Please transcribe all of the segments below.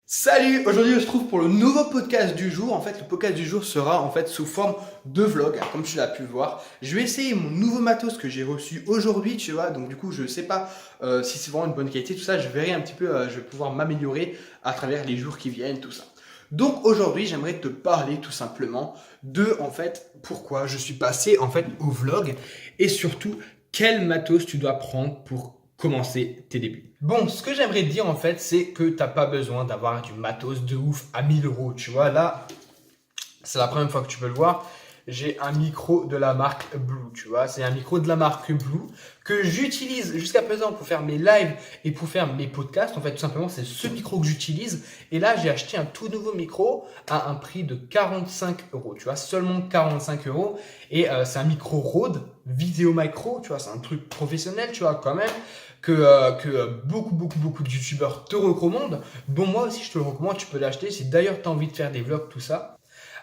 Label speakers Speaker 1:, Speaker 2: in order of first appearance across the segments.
Speaker 1: Salut! Aujourd'hui, on se trouve pour le nouveau podcast du jour. En fait, le podcast du jour sera sous forme de vlog, comme tu l'as pu le voir. Je vais essayer mon nouveau matos que j'ai reçu aujourd'hui, tu vois. Donc, du coup, je sais pas si c'est vraiment une bonne qualité, tout ça. Je verrai un petit peu, je vais pouvoir m'améliorer à travers les jours qui viennent, tout ça. Donc, aujourd'hui, j'aimerais te parler tout simplement de, pourquoi je suis passé, au vlog et surtout, quel matos tu dois prendre pour commencer tes débuts. Bon, ce que j'aimerais te dire c'est que t'as pas besoin d'avoir du matos de ouf à 1000 euros. Tu vois, là, c'est la première fois que tu peux le voir. J'ai un micro de la marque Blue, tu vois. C'est un micro de la marque Blue que j'utilise jusqu'à présent pour faire mes lives et pour faire mes podcasts. En fait, tout simplement, c'est ce micro que j'utilise. Et là, j'ai acheté un tout nouveau micro à un prix de 45 euros, tu vois, seulement 45 euros. Et c'est un micro Rode, vidéo micro, tu vois, c'est un truc professionnel, tu vois, quand même que beaucoup de youtubeurs te recommandent. Bon, moi aussi, je te le recommande, tu peux l'acheter si d'ailleurs tu as envie de faire des vlogs, tout ça.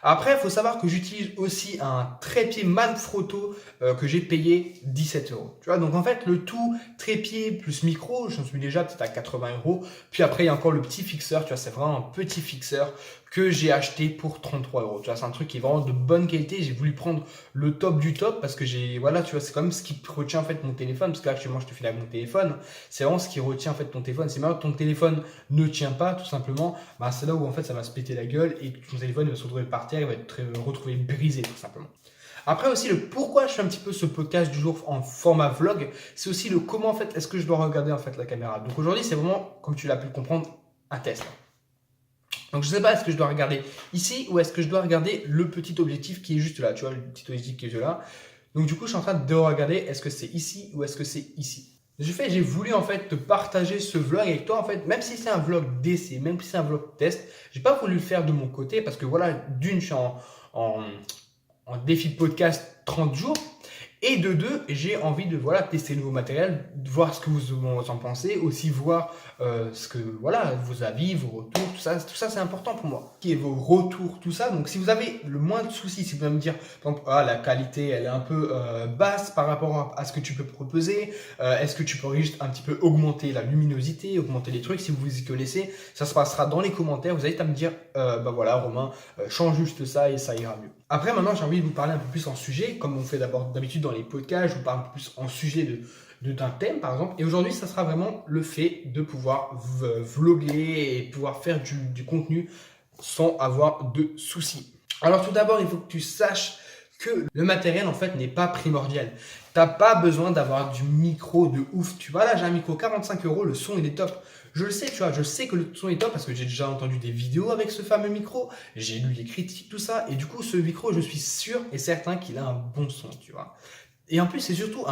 Speaker 1: Après, il faut savoir que j'utilise aussi un trépied Manfrotto que j'ai payé 17 euros. Tu vois, donc en fait, le tout trépied plus micro, j'en suis déjà peut-être à 80 euros. Puis après, il y a encore le petit fixeur, tu vois, c'est vraiment un petit fixeur que j'ai acheté pour 33 euros. Tu vois, c'est un truc qui est vraiment de bonne qualité. J'ai voulu prendre le top du top parce que voilà, tu vois, c'est quand même ce qui retient en fait mon téléphone. Parce que là, actuellement, je te file avec mon téléphone. C'est vraiment ce qui retient en fait ton téléphone. C'est même ton téléphone ne tient pas, tout simplement. Bah, c'est là où en fait ça va se péter la gueule et ton téléphone va se retrouver par terre, il va être retrouvé brisé, tout simplement. Après aussi, le pourquoi je fais un petit peu ce podcast du jour en format vlog, c'est aussi le comment en fait est-ce que je dois regarder en fait la caméra. Donc aujourd'hui, c'est vraiment, comme tu l'as pu le comprendre, un test. Donc je sais pas, est-ce que je dois regarder ici ou est-ce que je dois regarder le petit objectif qui est juste là, tu vois, le petit objectif qui est juste là. Donc du coup, je suis en train de regarder, est-ce que c'est ici ou est-ce que c'est ici. J'ai voulu en fait te partager ce vlog avec toi en fait, même si c'est un vlog d'essai, même si c'est un vlog test, j'ai pas voulu le faire de mon côté parce que voilà, d'une, je suis en, en défi de podcast 30 jours. Et de deux, j'ai envie de voilà, tester le nouveau matériel, de voir ce que vous en pensez, aussi voir ce que voilà, vos avis, vos retours, tout ça c'est important pour moi. Qui est vos retours, tout ça. Donc si vous avez le moins de soucis, si vous pouvez me dire, par exemple, ah, la qualité elle est un peu basse par rapport à ce que tu peux proposer, est-ce que tu pourrais juste un petit peu augmenter la luminosité, augmenter les trucs, si vous y connaissez, ça se passera dans les commentaires. Vous allez à me dire, bah voilà Romain, change juste ça et ça ira mieux. Après, maintenant, j'ai envie de vous parler un peu plus en sujet, comme on fait d'habitude dans les podcasts, je vous parle un peu plus en sujet d'un thème, par exemple. Et aujourd'hui, ça sera vraiment le fait de pouvoir vloguer et pouvoir faire du contenu sans avoir de soucis. Alors, tout d'abord, il faut que tu saches que le matériel, en fait, n'est pas primordial. T'as pas besoin d'avoir du micro de ouf. Tu vois, là, j'ai un micro 45 euros, le son, il est top. Je le sais, tu vois, je sais que le son est top parce que j'ai déjà entendu des vidéos avec ce fameux micro, j'ai lu les critiques, tout ça, et du coup, ce micro, je suis sûr et certain qu'il a un bon son, tu vois. Et en plus, c'est surtout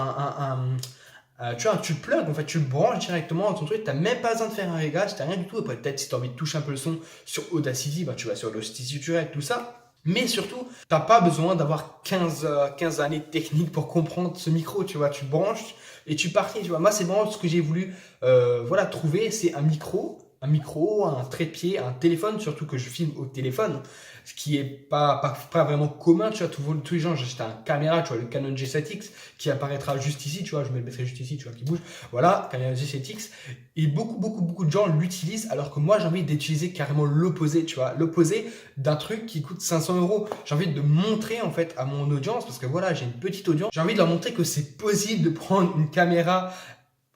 Speaker 1: tu vois, tu plug, en fait, tu le branches directement dans ton truc, t'as même pas besoin de faire un réglage, t'as rien du tout. Après, peut-être si t'as envie de toucher un peu le son sur Audacity, bah, tu vas sur Audacity Direct, tout ça. Mais surtout, t'as pas besoin d'avoir 15 années de technique pour comprendre ce micro, tu vois. Tu branches et tu partis, tu vois. Moi, c'est vraiment ce que j'ai voulu voilà, trouver, c'est un micro, un trépied, un téléphone, surtout que je filme au téléphone, ce qui est pas vraiment commun, tu vois. Tous les gens, j'ai acheté un caméra, tu vois, le Canon G7X, qui apparaîtra juste ici, tu vois, je me le mettrai juste ici, tu vois, qui bouge. Voilà, Canon G7X. Et beaucoup de gens l'utilisent, alors que moi, j'ai envie d'utiliser carrément l'opposé, tu vois, l'opposé d'un truc qui coûte 500 euros. J'ai envie de montrer, en fait, à mon audience, parce que voilà, j'ai une petite audience, j'ai envie de leur montrer que c'est possible de prendre une caméra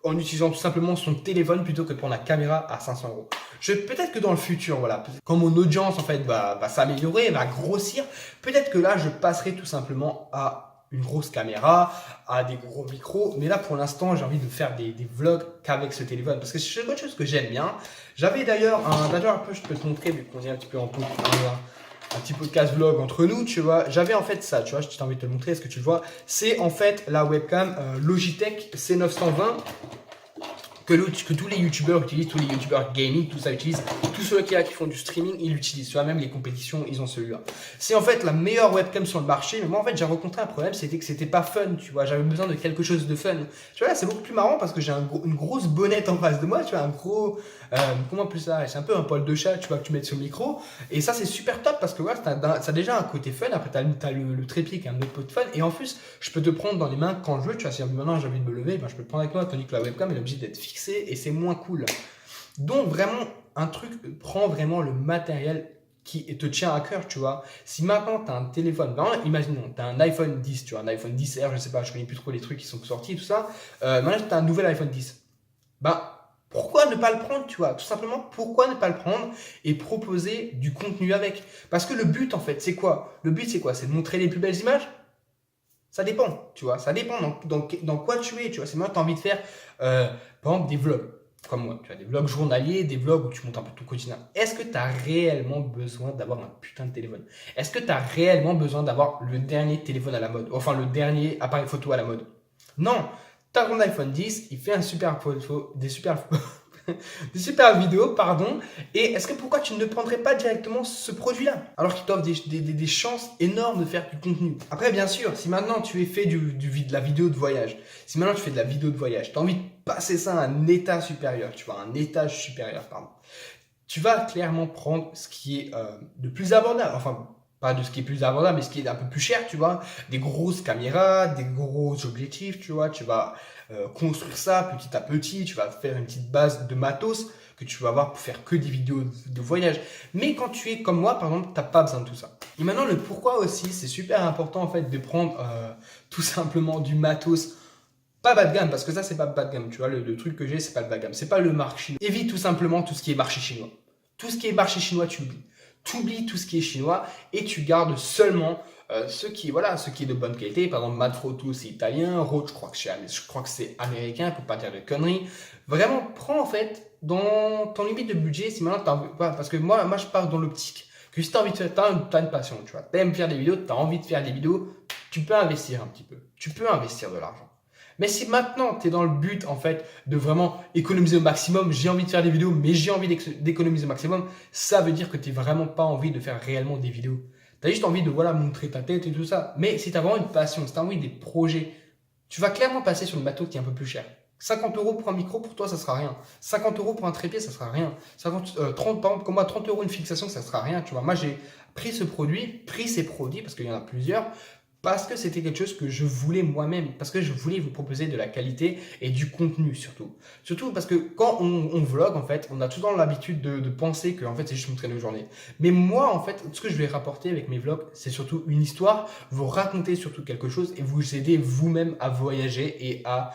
Speaker 1: en utilisant tout simplement son téléphone plutôt que de prendre la caméra à 500 euros. Peut-être que dans le futur, voilà, quand mon audience en fait va s'améliorer, va grossir, peut-être que là je passerai tout simplement à une grosse caméra, à des gros micros. Mais là pour l'instant, j'ai envie de faire des vlogs qu'avec ce téléphone parce que c'est une chose que j'aime bien. J'avais d'ailleurs un peu, je peux te montrer vu qu'on est un petit peu un petit podcast vlog entre nous, tu vois. J'avais en fait ça, tu vois, je t'ai envie de te le montrer, est-ce que tu le vois? C'est en fait la webcam Logitech C920 que tous les youtubeurs utilisent, tous les youtubeurs gaming, tout ça utilisent, tous ceux qui font du streaming, ils l'utilisent. Tu vois, même les compétitions, ils ont celui-là. C'est en fait la meilleure webcam sur le marché, mais moi en fait j'ai rencontré un problème, c'était que c'était pas fun, tu vois, j'avais besoin de quelque chose de fun. Tu vois, là c'est beaucoup plus marrant parce que j'ai une grosse bonnette en face de moi, tu vois, un gros, comment plus ça, c'est un peu un poil de chat, tu vois, que tu mets sur le micro, et ça c'est super top parce que voilà, ça a déjà un côté fun, après t'as le trépied qui est un autre peu de fun, et en plus, je peux te prendre dans les mains quand je veux, tu vois, si maintenant j'ai envie de me lever, ben, je peux le prendre avec moi, tandis que la webcam elle est obligée d'être fixée et c'est moins cool. Donc vraiment, un truc, prends vraiment le matériel qui te tient à cœur, tu vois. Si maintenant tu as un téléphone, ben, imaginons, tu as un iPhone 10, tu vois, un iPhone 10R, je sais pas, je connais plus trop les trucs qui sont sortis, tout ça. Maintenant, tu as un nouvel iPhone 10. Ben, pourquoi ne pas le prendre, tu vois? Tout simplement, pourquoi ne pas le prendre et proposer du contenu avec? Parce que le but, en fait, c'est quoi? Le but, c'est quoi? C'est de montrer les plus belles images? Ça dépend, tu vois. Ça dépend dans quoi tu es, tu vois. C'est moi, tu as envie de faire, par exemple, des vlogs, comme moi. Tu as des vlogs journaliers, des vlogs où tu montes un peu ton quotidien. Est-ce que tu as réellement besoin d'avoir un putain de téléphone? Est-ce que tu as réellement besoin d'avoir le dernier téléphone à la mode? Enfin, le dernier appareil photo à la mode? Non, tu as ton iPhone 10, il fait un super photo, des super des super vidéos, pardon. Et est-ce que pourquoi tu ne prendrais pas directement ce produit-là alors qu'il t'offre des chances énormes de faire du contenu? Après, bien sûr, si maintenant tu es fait de la vidéo de voyage, si maintenant tu fais de la vidéo de voyage, tu as envie de passer ça à un état supérieur, tu vois, un étage supérieur, pardon, tu vas clairement prendre ce qui est de plus abordable. Enfin, pas de ce qui est plus abordable, mais ce qui est un peu plus cher, tu vois. Des grosses caméras, des gros objectifs, tu vois. Tu vas construire ça petit à petit. Tu vas faire une petite base de matos que tu vas avoir pour faire que des vidéos de voyage. Mais quand tu es comme moi, par exemple, tu n'as pas besoin de tout ça. Et maintenant, le pourquoi aussi, c'est super important en fait de prendre tout simplement du matos pas bas de gamme, parce que ça, c'est pas bas de gamme. Tu vois, le truc que j'ai, c'est pas le bas de gamme. C'est pas le marché chinois. Évite tout simplement tout ce qui est marché chinois. Tout ce qui est marché chinois, tu oublies. Tu oublies tout ce qui est chinois et tu gardes seulement ce qui est de bonne qualité. Par exemple, Manfrotto, c'est italien. Rode, je crois que c'est américain, pour pas dire de conneries. Vraiment, prends en fait dans ton limite de budget. Si maintenant parce que moi, je pars dans l'optique que si tu as envie de faire, t'as une passion, tu vois. T'aimes faire des vidéos, tu as envie de faire des vidéos, tu peux investir un petit peu. Tu peux investir de l'argent. Mais si maintenant tu es dans le but en fait de vraiment économiser au maximum, j'ai envie de faire des vidéos, mais j'ai envie d'économiser au maximum, ça veut dire que tu n'as vraiment pas envie de faire réellement des vidéos. Tu as juste envie de montrer ta tête et tout ça. Mais si tu as vraiment une passion, si tu as envie des projets, tu vas clairement passer sur le matos qui est un peu plus cher. 50 euros pour un micro, pour toi, ça sera rien. 50 euros pour un trépied, ça sera rien. 30, par exemple, comme moi, 30 euros une fixation, ça sera rien. Tu vois, moi, j'ai pris ces produits, parce qu'il y en a plusieurs, parce que c'était quelque chose que je voulais moi-même, parce que je voulais vous proposer de la qualité et du contenu surtout. Surtout parce que quand on vlog, en fait, on a tout le temps l'habitude de penser que en fait, c'est juste montrer nos journées. Mais moi, en fait, ce que je vais rapporter avec mes vlogs, c'est surtout une histoire, vous raconter surtout quelque chose et vous aider vous-même à voyager et à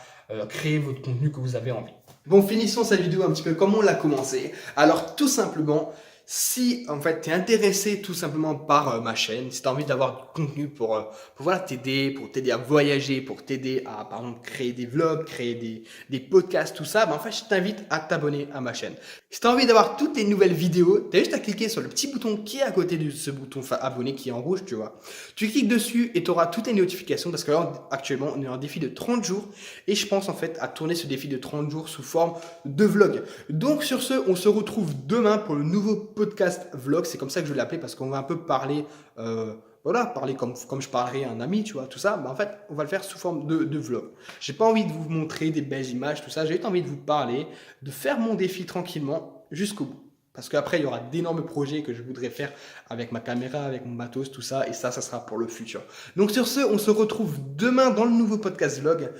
Speaker 1: créer votre contenu que vous avez envie. Bon, finissons cette vidéo un petit peu comme on l'a commencé. Alors, tout simplement, si en fait tu es intéressé tout simplement par ma chaîne, si tu as envie d'avoir du contenu pour voilà, t'aider à voyager, pour t'aider à par exemple créer des vlogs, créer des podcasts, tout ça, ben, en fait je t'invite à t'abonner à ma chaîne. Si tu as envie d'avoir toutes les nouvelles vidéos, tu as juste à cliquer sur le petit bouton qui est à côté de ce bouton abonner qui est en rouge, tu vois. Tu cliques dessus et tu auras toutes les notifications parce que là actuellement on est en défi de 30 jours et je pense en fait à tourner ce défi de 30 jours sous forme de vlog. Donc sur ce, on se retrouve demain pour le nouveau podcast vlog, c'est comme ça que je l'ai appelé parce qu'on va un peu parler, parler comme je parlerais à un ami, tu vois, tout ça. Mais en fait, on va le faire sous forme de vlog. J'ai pas envie de vous montrer des belles images, tout ça. J'ai juste envie de vous parler, de faire mon défi tranquillement jusqu'au bout. Parce qu'après, il y aura d'énormes projets que je voudrais faire avec ma caméra, avec mon matos, tout ça. Et ça sera pour le futur. Donc sur ce, on se retrouve demain dans le nouveau podcast vlog.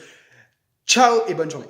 Speaker 1: Ciao et bonne journée.